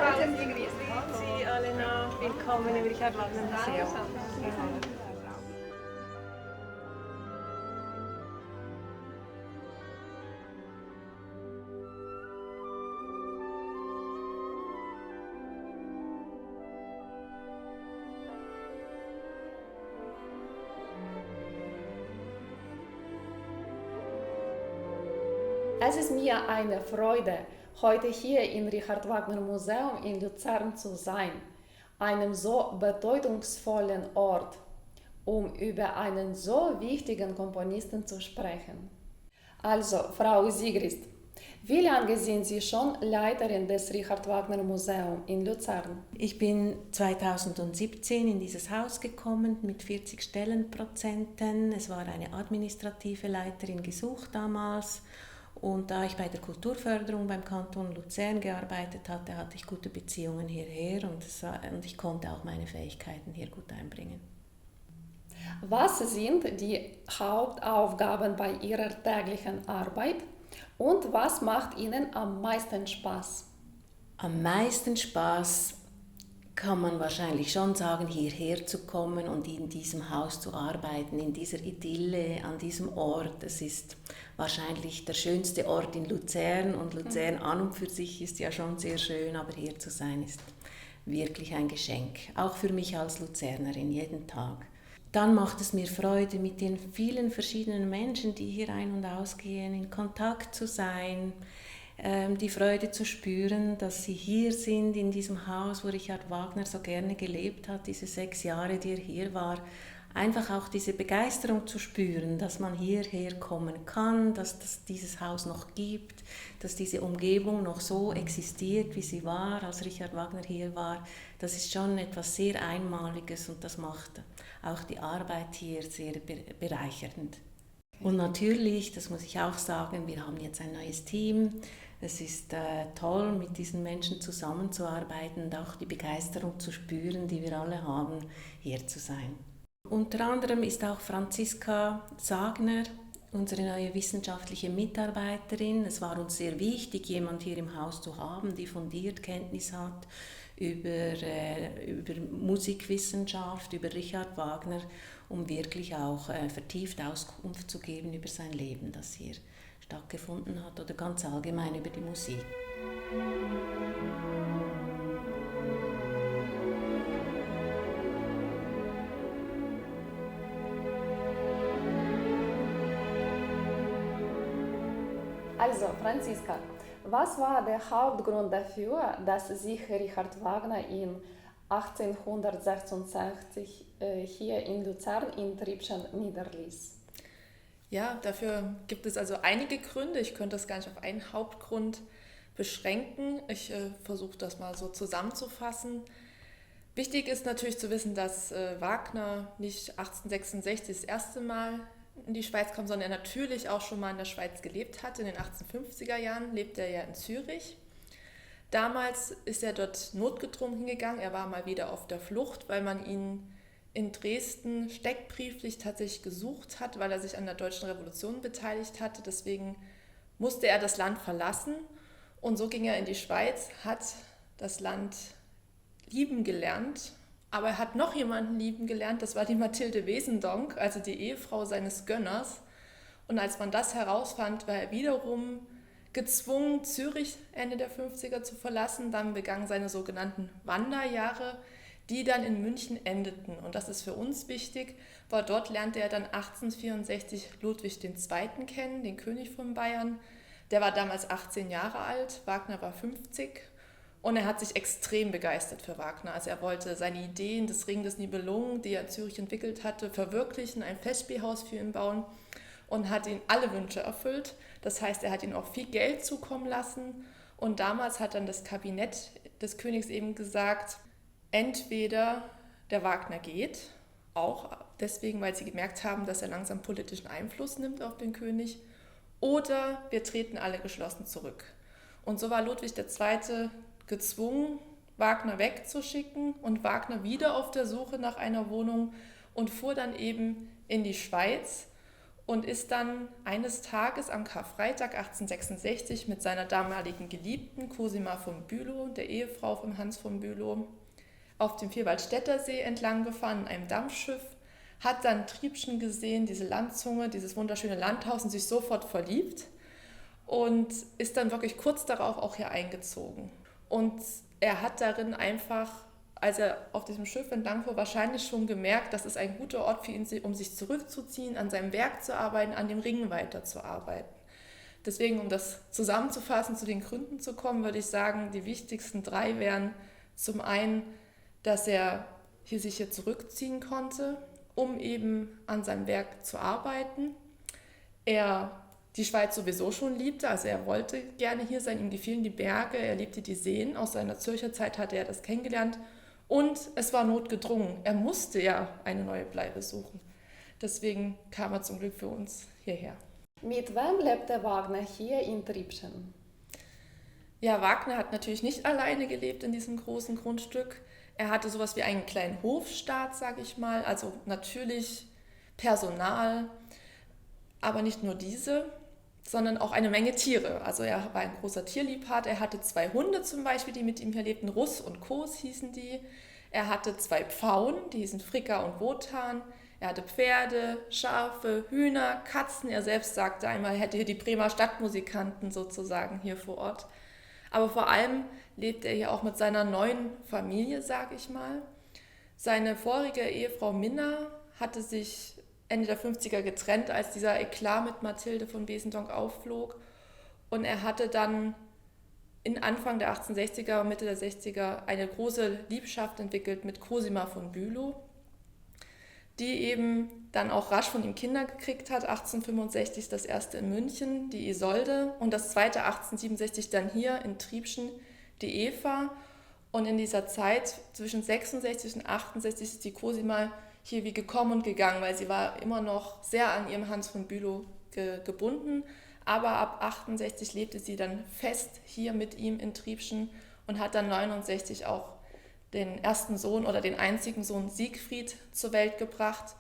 Grüezi, Alena. Willkommen im Richard Wagner Museum. Es ist mir eine Freude, heute hier im Richard Wagner Museum in Luzern zu sein, einem so bedeutungsvollen Ort, um über einen so wichtigen Komponisten zu sprechen. Also, Frau Sigrist, wie lange sind Sie schon Leiterin des Richard Wagner Museums in Luzern? Ich bin 2017 in dieses Haus gekommen mit 40 Stellenprozenten. Es war eine administrative Leiterin gesucht damals. Und da ich bei der Kulturförderung beim Kanton Luzern gearbeitet hatte, hatte ich gute Beziehungen hierher und ich konnte auch meine Fähigkeiten hier gut einbringen. Was sind die Hauptaufgaben bei Ihrer täglichen Arbeit und was macht Ihnen am meisten Spaß? Am meisten Spaß kann man wahrscheinlich schon sagen, hierher zu kommen und in diesem Haus zu arbeiten, in dieser Idylle, an diesem Ort. Es ist wahrscheinlich der schönste Ort in Luzern und Luzern an und für sich ist ja schon sehr schön, aber hier zu sein ist wirklich ein Geschenk, auch für mich als Luzernerin jeden Tag. Dann macht es mir Freude, mit den vielen verschiedenen Menschen, die hier ein- und ausgehen, in Kontakt zu sein, die Freude zu spüren, dass sie hier sind, in diesem Haus, wo Richard Wagner so gerne gelebt hat, diese 6 Jahre, die er hier war. Einfach auch diese Begeisterung zu spüren, dass man hierher kommen kann, dass es dieses Haus noch gibt, dass diese Umgebung noch so existiert, wie sie war, als Richard Wagner hier war. Das ist schon etwas sehr Einmaliges und das macht auch die Arbeit hier sehr bereichernd. Und natürlich, das muss ich auch sagen, wir haben jetzt ein neues Team. Es ist toll, mit diesen Menschen zusammenzuarbeiten und auch die Begeisterung zu spüren, die wir alle haben, hier zu sein. Unter anderem ist auch Franziska Sagner unsere neue wissenschaftliche Mitarbeiterin. Es war uns sehr wichtig, jemand hier im Haus zu haben, die fundiert Kenntnis hat über Musikwissenschaft, über Richard Wagner, um wirklich auch vertieft Auskunft zu geben über sein Leben, das hier stattgefunden hat oder ganz allgemein über die Musik. Also, Franziska, was war der Hauptgrund dafür, dass sich Richard Wagner in 1866 hier in Luzern in Triebschen niederließ? Ja, dafür gibt es also einige Gründe. Ich könnte das gar nicht auf einen Hauptgrund beschränken. Ich versuche das mal so zusammenzufassen. Wichtig ist natürlich zu wissen, dass Wagner nicht 1866 das erste Mal in die Schweiz kam, sondern er natürlich auch schon mal in der Schweiz gelebt hat. In den 1850er Jahren lebte er ja in Zürich. Damals ist er dort notgedrungen hingegangen. Er war mal wieder auf der Flucht, weil man ihn in Dresden steckbrieflich tatsächlich gesucht hat, weil er sich an der Deutschen Revolution beteiligt hatte. Deswegen musste er das Land verlassen und so ging er in die Schweiz, hat das Land lieben gelernt. Aber er hat noch jemanden lieben gelernt, das war die Mathilde Wesendonck, also die Ehefrau seines Gönners. Und als man das herausfand, war er wiederum gezwungen, Zürich Ende der 50er zu verlassen. Dann begann seine sogenannten Wanderjahre, die dann in München endeten. Und das ist für uns wichtig, weil dort lernte er dann 1864 Ludwig II. Kennen, den König von Bayern. Der war damals 18 Jahre alt, Wagner war 50 und er hat sich extrem begeistert für Wagner. Also er wollte seine Ideen des Ring des Nibelungen, die er in Zürich entwickelt hatte, verwirklichen, ein Festspielhaus für ihn bauen und hat ihm alle Wünsche erfüllt. Das heißt, er hat ihm auch viel Geld zukommen lassen und damals hat dann das Kabinett des Königs eben gesagt, entweder der Wagner geht, auch deswegen, weil sie gemerkt haben, dass er langsam politischen Einfluss nimmt auf den König, oder wir treten alle geschlossen zurück. Und so war Ludwig II. Gezwungen, Wagner wegzuschicken und Wagner wieder auf der Suche nach einer Wohnung und fuhr dann eben in die Schweiz und ist dann eines Tages am Karfreitag 1866 mit seiner damaligen Geliebten Cosima von Bülow, der Ehefrau von Hans von Bülow, auf dem Vierwaldstätter See entlang gefahren in einem Dampfschiff, hat dann Triebschen gesehen, diese Landzunge, dieses wunderschöne Landhaus und sich sofort verliebt und ist dann wirklich kurz darauf auch hier eingezogen. Und er hat darin einfach, als er auf diesem Schiff entlang fuhr, wahrscheinlich schon gemerkt, das ist ein guter Ort für ihn, um sich zurückzuziehen, an seinem Werk zu arbeiten, an dem Ring weiterzuarbeiten. Deswegen, um das zusammenzufassen, zu den Gründen zu kommen, würde ich sagen, die wichtigsten 3 wären zum einen, dass er sich hier zurückziehen konnte, um eben an seinem Werk zu arbeiten. Er die Schweiz sowieso schon liebte, also er wollte gerne hier sein, ihm gefielen die Berge, er liebte die Seen, aus seiner Zürcher Zeit hatte er das kennengelernt und es war notgedrungen, er musste ja eine neue Bleibe suchen. Deswegen kam er zum Glück für uns hierher. Mit wem lebte Wagner hier in Triebschen? Ja, Wagner hat natürlich nicht alleine gelebt in diesem großen Grundstück. Er hatte sowas wie einen kleinen Hofstaat, sage ich mal, also natürlich Personal, aber nicht nur diese, sondern auch eine Menge Tiere. Also er war ein großer Tierliebhaber, er hatte 2 Hunde zum Beispiel, die mit ihm hier lebten, Russ und Kos hießen die. Er hatte 2 Pfauen, die hießen Fricka und Wotan. Er hatte Pferde, Schafe, Hühner, Katzen. Er selbst sagte einmal, er hätte hier die Bremer Stadtmusikanten sozusagen hier vor Ort. Aber vor allem lebte er hier auch mit seiner neuen Familie, sage ich mal. Seine vorige Ehefrau Minna hatte sich Ende der 50er getrennt, als dieser Eklat mit Mathilde von Wesendonck aufflog. Und er hatte dann in Anfang der 1860er, Mitte der 60er eine große Liebschaft entwickelt mit Cosima von Bülow, die eben dann auch rasch von ihm Kinder gekriegt hat. 1865 das erste in München, die Isolde, und das zweite 1867 dann hier in Triebschen, die Eva. Und in dieser Zeit zwischen 66 und 68 ist die Cosima hier wie gekommen und gegangen, weil sie war immer noch sehr an ihrem Hans von Bülow gebunden. Aber ab 68 lebte sie dann fest hier mit ihm in Triebschen und hat dann 69 auch den ersten Sohn oder den einzigen Sohn Siegfried zur Welt gebracht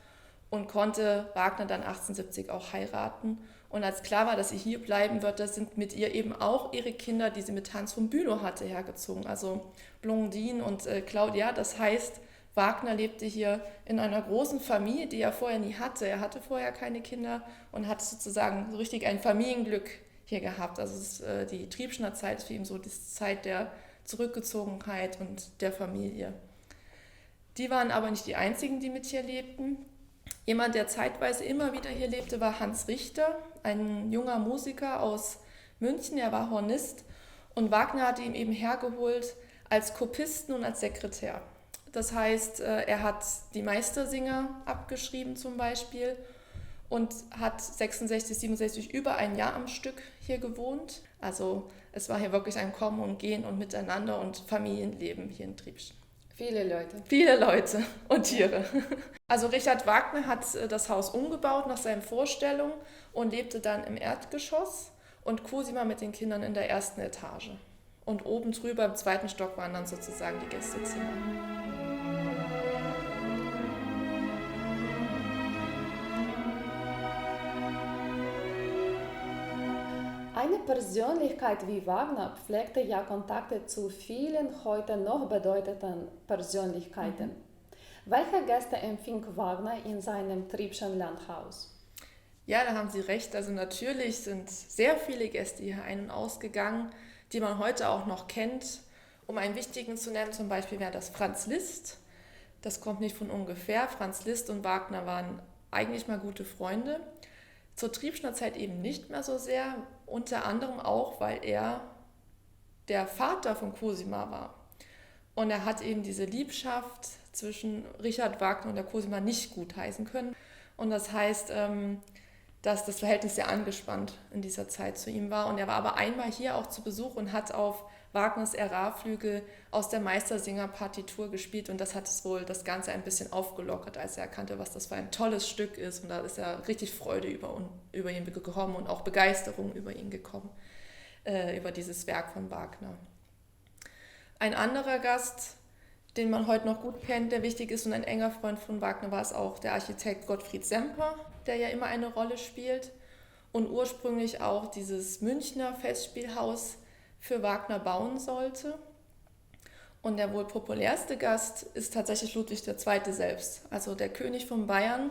und konnte Wagner dann 1870 auch heiraten. Und als klar war, dass sie hier bleiben wird, da sind mit ihr eben auch ihre Kinder, die sie mit Hans von Bülow hatte, hergezogen. Also Blondine und Claudia. Das heißt, Wagner lebte hier in einer großen Familie, die er vorher nie hatte. Er hatte vorher keine Kinder und hat sozusagen so richtig ein Familienglück hier gehabt. Also die Triebschener Zeit ist für ihn so die Zeit der Zurückgezogenheit und der Familie. Die waren aber nicht die einzigen, die mit hier lebten. Jemand, der zeitweise immer wieder hier lebte, war Hans Richter, ein junger Musiker aus München. Er war Hornist und Wagner hatte ihn eben hergeholt als Kopisten und als Sekretär. Das heißt, er hat die Meistersinger abgeschrieben zum Beispiel und hat 66, 67 über ein Jahr am Stück hier gewohnt. Also es war hier wirklich ein Kommen und Gehen und Miteinander und Familienleben hier in Triebschen. Viele Leute. Viele Leute und Tiere. Also Richard Wagner hat das Haus umgebaut nach seinen Vorstellungen und lebte dann im Erdgeschoss und Cosima mit den Kindern in der ersten Etage. Und oben drüber im 2. Stock waren dann sozusagen die Gästezimmer. Eine Persönlichkeit wie Wagner pflegte ja Kontakte zu vielen heute noch bedeutenden Persönlichkeiten. Welche Gäste empfing Wagner in seinem Triebschen Landhaus? Ja, da haben Sie recht. Also natürlich sind sehr viele Gäste hier ein- und ausgegangen, die man heute auch noch kennt. Um einen wichtigen zu nennen, zum Beispiel wäre das Franz Liszt. Das kommt nicht von ungefähr. Franz Liszt und Wagner waren eigentlich mal gute Freunde. Zur Triebschner Zeit eben nicht mehr so sehr, unter anderem auch, weil er der Vater von Cosima war. Und er hat eben diese Liebschaft zwischen Richard Wagner und der Cosima nicht gutheißen können. Und das heißt, dass das Verhältnis sehr angespannt in dieser Zeit zu ihm war. Und er war aber einmal hier auch zu Besuch und hat auf Wagners Ära-Flügel aus der Meistersinger-Partitur gespielt. Und das hat es wohl das Ganze ein bisschen aufgelockert, als er erkannte, was das für ein tolles Stück ist. Und da ist ja richtig Freude über ihn gekommen und auch Begeisterung über ihn gekommen, über dieses Werk von Wagner. Ein anderer Gast, den man heute noch gut kennt, der wichtig ist und ein enger Freund von Wagner, war es auch der Architekt Gottfried Semper, der ja immer eine Rolle spielt und ursprünglich auch dieses Münchner Festspielhaus für Wagner bauen sollte. Und der wohl populärste Gast ist tatsächlich Ludwig II. Selbst, also der König von Bayern,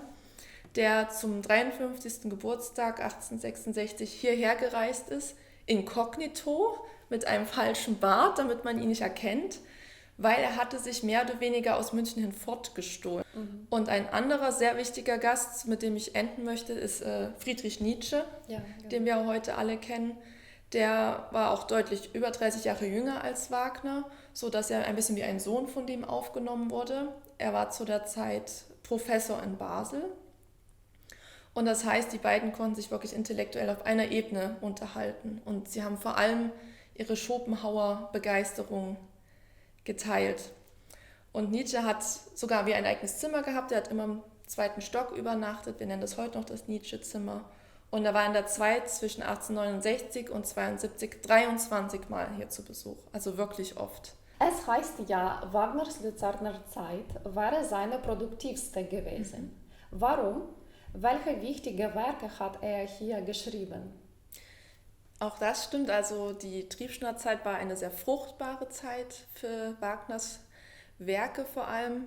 der zum 53. Geburtstag 1866 hierher gereist ist, inkognito, mit einem falschen Bart, damit man ihn nicht erkennt, weil er hatte sich mehr oder weniger aus München hin fortgestohlen. Und ein anderer sehr wichtiger Gast, mit dem ich enden möchte, ist Friedrich Nietzsche, den wir heute alle kennen. Der war auch deutlich über 30 Jahre jünger als Wagner, sodass er ein bisschen wie ein Sohn von dem aufgenommen wurde. Er war zu der Zeit Professor in Basel. Und das heißt, die beiden konnten sich wirklich intellektuell auf einer Ebene unterhalten. Und sie haben vor allem ihre Schopenhauer-Begeisterung geteilt. Und Nietzsche hat sogar wie ein eigenes Zimmer gehabt. Er hat immer im 2. Stock übernachtet. Wir nennen das heute noch das Nietzsche-Zimmer. Und er war in der Zeit zwischen 1869 und 1872 23 Mal hier zu Besuch. Also wirklich oft. Es heißt ja, Wagners Luzerner Zeit wäre seine produktivste gewesen. Warum? Welche wichtige Werke hat er hier geschrieben? Auch das stimmt. Also die Triebschner Zeit war eine sehr fruchtbare Zeit für Wagners Werke vor allem.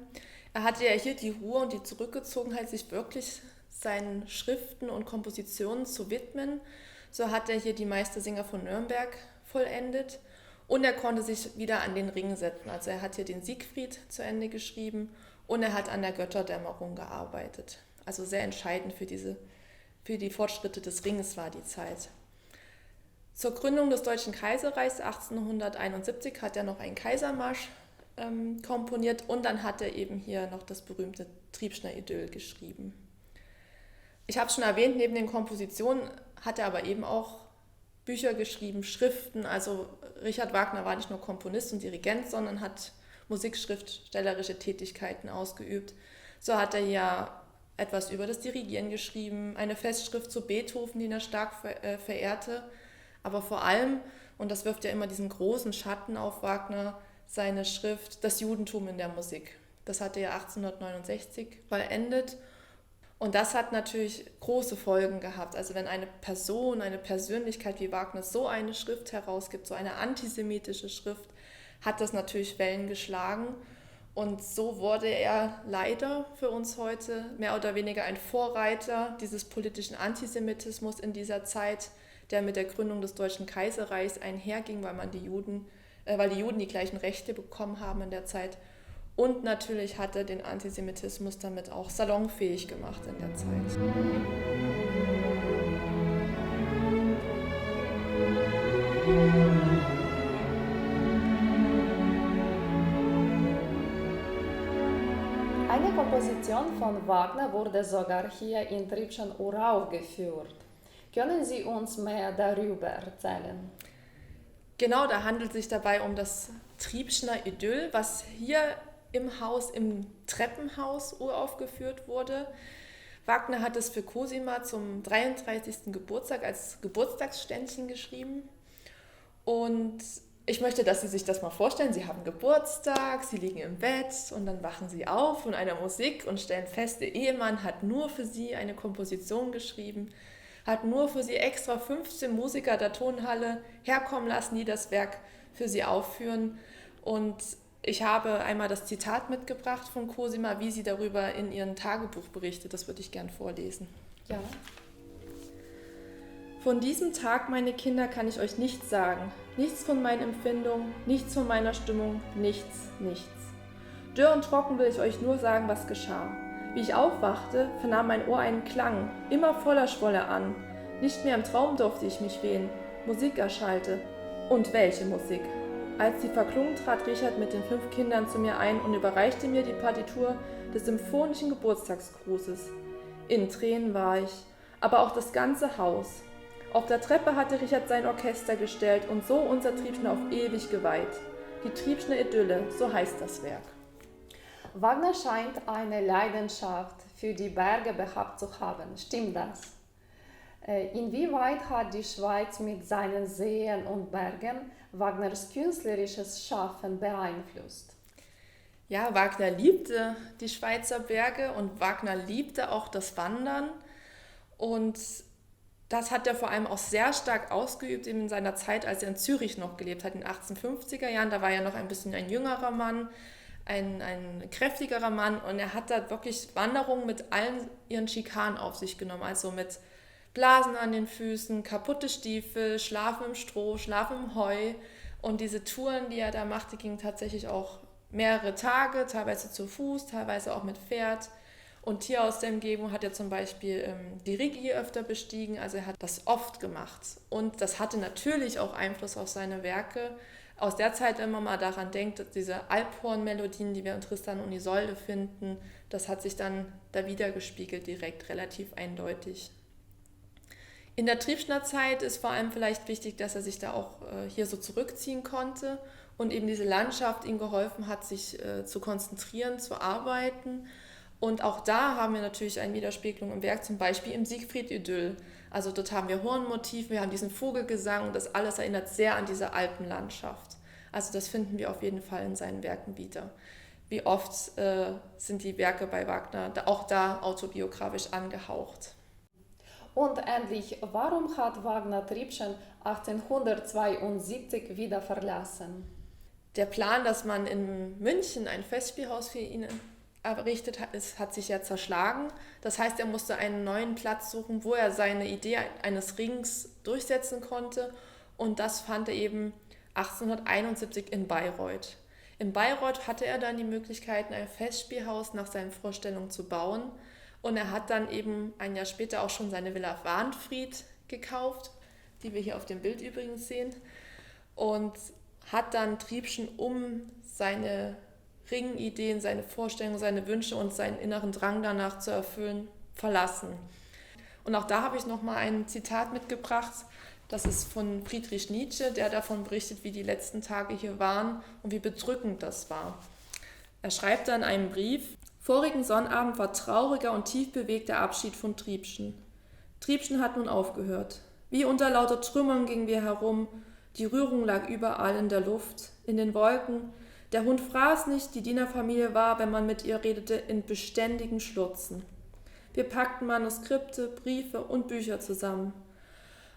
Er hatte ja hier die Ruhe und die Zurückgezogenheit, sich wirklich seinen Schriften und Kompositionen zu widmen. So hat er hier die Meistersinger von Nürnberg vollendet und er konnte sich wieder an den Ring setzen. Also er hat hier den Siegfried zu Ende geschrieben und er hat an der Götterdämmerung gearbeitet. Also sehr entscheidend für die Fortschritte des Ringes war die Zeit. Zur Gründung des Deutschen Kaiserreichs 1871 hat er noch einen Kaisermarsch komponiert und dann hat er eben hier noch das berühmte Triebschner Idyll geschrieben. Ich habe schon erwähnt, neben den Kompositionen hat er aber eben auch Bücher geschrieben, Schriften. Also Richard Wagner war nicht nur Komponist und Dirigent, sondern hat musikschriftstellerische Tätigkeiten ausgeübt. So hat er ja etwas über das Dirigieren geschrieben, eine Festschrift zu Beethoven, den er stark verehrte. Aber vor allem, und das wirft ja immer diesen großen Schatten auf Wagner, seine Schrift Das Judentum in der Musik. Das hat er ja 1869 vollendet. Und das hat natürlich große Folgen gehabt. Also wenn eine Person, eine Persönlichkeit wie Wagner so eine Schrift herausgibt, so eine antisemitische Schrift, hat das natürlich Wellen geschlagen. Und so wurde er leider für uns heute mehr oder weniger ein Vorreiter dieses politischen Antisemitismus in dieser Zeit, der mit der Gründung des Deutschen Kaiserreichs einherging, weil die Juden die gleichen Rechte bekommen haben in der Zeit. Und natürlich hat er den Antisemitismus damit auch salonfähig gemacht in der Zeit. Eine Komposition von Wagner wurde sogar hier in Triebschen-Urau geführt. Können Sie uns mehr darüber erzählen? Genau, da handelt es sich dabei um das Triebschner Idyll, was hier im Haus, im Treppenhaus uraufgeführt wurde. Wagner hat es für Cosima zum 33. Geburtstag als Geburtstagsständchen geschrieben. Und ich möchte, dass Sie sich das mal vorstellen. Sie haben Geburtstag, Sie liegen im Bett und dann wachen Sie auf von einer Musik und stellen fest, der Ehemann hat nur für Sie eine Komposition geschrieben, hat nur für Sie extra 15 Musiker der Tonhalle herkommen lassen, die das Werk für Sie aufführen. Und ich habe einmal das Zitat mitgebracht von Cosima, wie sie darüber in ihrem Tagebuch berichtet. Das würde ich gern vorlesen. Ja. Von diesem Tag, meine Kinder, kann ich euch nichts sagen. Nichts von meinen Empfindungen, nichts von meiner Stimmung, nichts, nichts. Dürr und trocken will ich euch nur sagen, was geschah. Wie ich aufwachte, vernahm mein Ohr einen Klang, immer voller Schwolle an. Nicht mehr im Traum durfte ich mich wehen. Musik erschallte. Und welche Musik? Als sie verklungen, trat Richard mit den 5 Kindern zu mir ein und überreichte mir die Partitur des symphonischen Geburtstagsgrußes. In Tränen war ich, aber auch das ganze Haus. Auf der Treppe hatte Richard sein Orchester gestellt und so unser Triebschner auf ewig geweiht. Die Triebschner Idylle, so heißt das Werk. Wagner scheint eine Leidenschaft für die Berge gehabt zu haben. Stimmt das? Inwieweit hat die Schweiz mit seinen Seen und Bergen Wagners künstlerisches Schaffen beeinflusst? Ja, Wagner liebte die Schweizer Berge und Wagner liebte auch das Wandern. Und das hat er vor allem auch sehr stark ausgeübt in seiner Zeit, als er in Zürich noch gelebt hat, in den 1850er Jahren. Da war er noch ein bisschen ein jüngerer Mann, ein kräftigerer Mann, und er hat da wirklich Wanderungen mit allen ihren Schikanen auf sich genommen, also mit Blasen an den Füßen, kaputte Stiefel, Schlafen im Stroh, Schlafen im Heu, und diese Touren, die er da machte, gingen tatsächlich auch mehrere Tage, teilweise zu Fuß, teilweise auch mit Pferd. Und hier aus der Umgebung hat er zum Beispiel die Rigi öfter bestiegen, also er hat das oft gemacht. Und das hatte natürlich auch Einfluss auf seine Werke. Aus der Zeit, wenn man mal daran denkt, diese Alphorn-Melodien, die wir in Tristan und Isolde finden, das hat sich dann da wiedergespiegelt direkt, relativ eindeutig. In der Triebschner Zeit ist vor allem vielleicht wichtig, dass er sich da auch hier so zurückziehen konnte und eben diese Landschaft ihm geholfen hat, sich zu konzentrieren, zu arbeiten. Und auch da haben wir natürlich eine Widerspiegelung im Werk, zum Beispiel im Siegfried-Idyll. Also dort haben wir Hornmotiv, wir haben diesen Vogelgesang, und das alles erinnert sehr an diese Alpenlandschaft. Also das finden wir auf jeden Fall in seinen Werken wieder. Wie oft sind die Werke bei Wagner auch da autobiografisch angehaucht. Und endlich, warum hat Wagner Triebschen 1872 wieder verlassen? Der Plan, dass man in München ein Festspielhaus für ihn errichtet hat, hat sich ja zerschlagen. Das heißt, er musste einen neuen Platz suchen, wo er seine Idee eines Rings durchsetzen konnte. Und das fand er eben 1871 in Bayreuth. In Bayreuth hatte er dann die Möglichkeit, ein Festspielhaus nach seinen Vorstellungen zu bauen. Und er hat dann eben ein Jahr später auch schon seine Villa Wahnfried gekauft, die wir hier auf dem Bild übrigens sehen. Und hat dann Triebschen um seine Ringideen, seine Vorstellungen, seine Wünsche und seinen inneren Drang danach zu erfüllen, verlassen. Und auch da habe ich nochmal ein Zitat mitgebracht. Das ist von Friedrich Nietzsche, der davon berichtet, wie die letzten Tage hier waren und wie bedrückend das war. Er schreibt dann in einem Brief: Vorigen Sonnabend war trauriger und tief bewegter Abschied von Triebschen. Triebschen hat nun aufgehört. Wie unter lauter Trümmern gingen wir herum, die Rührung lag überall in der Luft, in den Wolken. Der Hund fraß nicht, die Dienerfamilie war, wenn man mit ihr redete, in beständigen Schluchzen. Wir packten Manuskripte, Briefe und Bücher zusammen.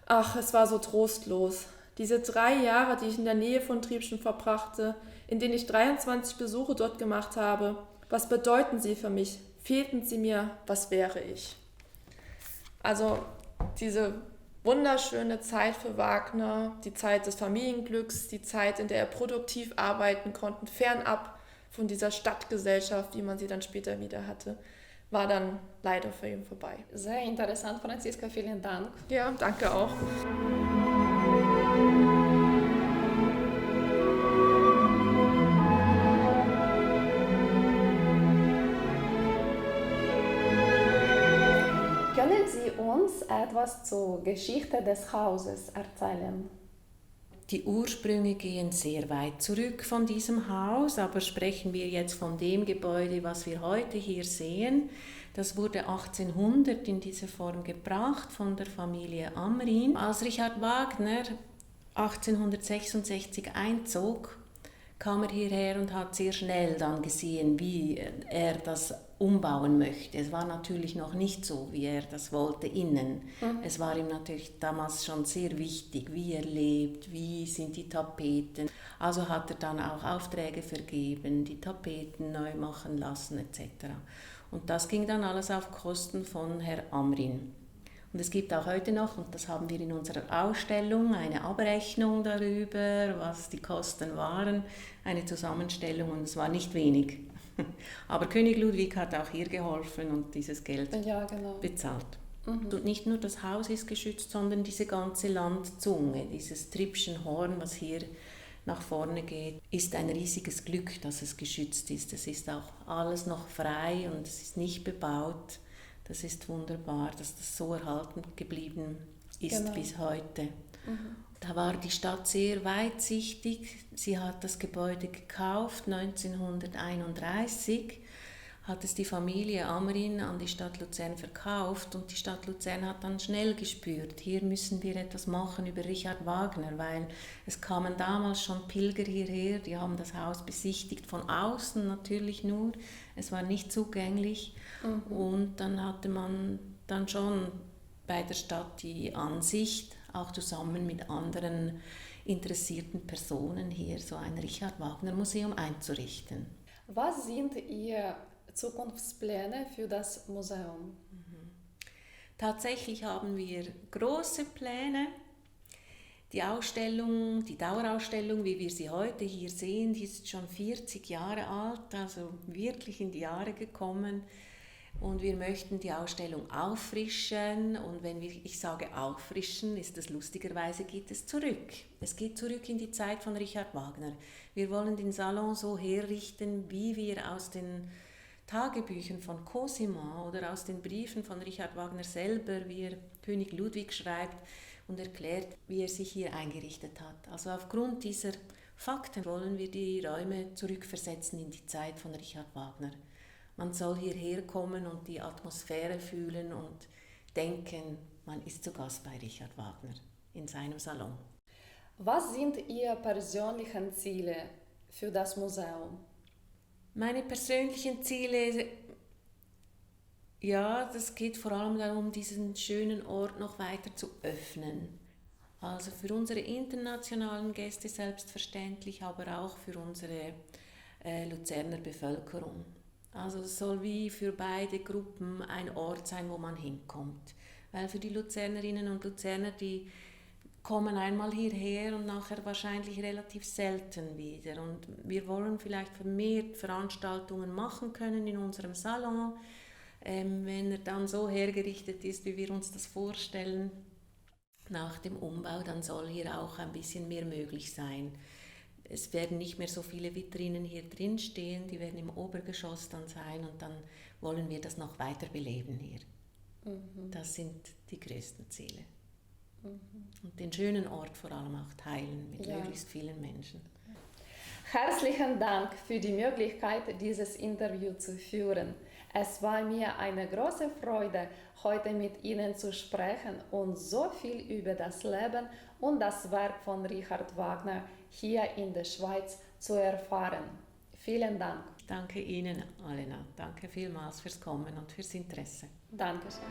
Ach, es war so trostlos. Diese 3 Jahre, die ich in der Nähe von Triebschen verbrachte, in denen ich 23 Besuche dort gemacht habe, was bedeuten sie für mich? Fehlten sie mir, was wäre ich? Also diese wunderschöne Zeit für Wagner, die Zeit des Familienglücks, die Zeit, in der er produktiv arbeiten konnte, fernab von dieser Stadtgesellschaft, wie man sie dann später wieder hatte, war dann leider für ihn vorbei. Sehr interessant, Franziska, vielen Dank. Ja, danke auch. Können Sie uns etwas zur Geschichte des Hauses erzählen? Die Ursprünge gehen sehr weit zurück von diesem Haus, aber sprechen wir jetzt von dem Gebäude, was wir heute hier sehen. Das wurde 1800 in diese Form gebracht von der Familie Amrin. Als Richard Wagner 1866 einzog, kam er hierher und hat sehr schnell dann gesehen, wie er das umbauen möchte. Es war natürlich noch nicht so, wie er das wollte innen. Es war ihm natürlich damals schon sehr wichtig, wie er lebt, wie sind die Tapeten. Also hat er dann auch Aufträge vergeben, die Tapeten neu machen lassen etc. Und das ging dann alles auf Kosten von Herrn Amrin. Und es gibt auch heute noch, und das haben wir in unserer Ausstellung, eine Abrechnung darüber, was die Kosten waren, eine Zusammenstellung, und es war nicht wenig. Aber König Ludwig hat auch hier geholfen und dieses Geld bezahlt. Und nicht nur das Haus ist geschützt, sondern diese ganze Landzunge, dieses Trippschen Horn, was hier nach vorne geht, ist ein riesiges Glück, dass es geschützt ist. Es ist auch alles noch frei und es ist nicht bebaut. Das ist wunderbar, dass das so erhalten geblieben ist bis heute. Da war die Stadt sehr weitsichtig. Sie hat das Gebäude gekauft 1931, hat es die Familie Amrin an die Stadt Luzern verkauft und die Stadt Luzern hat dann schnell gespürt, hier müssen wir etwas machen über Richard Wagner, weil es kamen damals schon Pilger hierher, die haben das Haus besichtigt, von außen natürlich nur, es war nicht zugänglich und dann hatte man dann schon bei der Stadt die Ansicht, auch zusammen mit anderen interessierten Personen hier so ein Richard Wagner Museum einzurichten. Was sind Ihre Zukunftspläne für das Museum? Tatsächlich haben wir große Pläne. Die Ausstellung, die Dauerausstellung, wie wir sie heute hier sehen, die ist schon 40 Jahre alt, also wirklich in die Jahre gekommen. Und wir möchten die Ausstellung auffrischen und wenn ich sage auffrischen, ist es lustigerweise, geht es zurück. Es geht zurück in die Zeit von Richard Wagner. Wir wollen den Salon so herrichten, wie wir aus den Tagebüchern von Cosima oder aus den Briefen von Richard Wagner selber, wie er König Ludwig schreibt und erklärt, wie er sich hier eingerichtet hat. Also aufgrund dieser Fakten wollen wir die Räume zurückversetzen in die Zeit von Richard Wagner. Man soll hierher kommen und die Atmosphäre fühlen und denken, man ist zu Gast bei Richard Wagner in seinem Salon. Was sind Ihre persönlichen Ziele für das Museum? Meine persönlichen Ziele, ja, das geht vor allem darum, diesen schönen Ort noch weiter zu öffnen. Also für unsere internationalen Gäste selbstverständlich, aber auch für unsere Luzerner Bevölkerung. Also es soll wie für beide Gruppen ein Ort sein, wo man hinkommt. Weil für die Luzernerinnen und Luzerner, die kommen einmal hierher und nachher wahrscheinlich relativ selten wieder. Und wir wollen vielleicht vermehrt Veranstaltungen machen können in unserem Salon, wenn er dann so hergerichtet ist, wie wir uns das vorstellen. Nach dem Umbau, dann soll hier auch ein bisschen mehr möglich sein. Es werden nicht mehr so viele Vitrinen hier drin stehen, die werden im Obergeschoss dann sein und dann wollen wir das noch weiter beleben hier. Das sind die größten Ziele. Und den schönen Ort vor allem auch teilen mit möglichst vielen Menschen. Herzlichen Dank für die Möglichkeit, dieses Interview zu führen. Es war mir eine große Freude, heute mit Ihnen zu sprechen und so viel über das Leben und das Werk von Richard Wagner hier in der Schweiz zu erfahren. Vielen Dank. Ich danke Ihnen, Alena. Danke vielmals fürs Kommen und fürs Interesse. Dankeschön.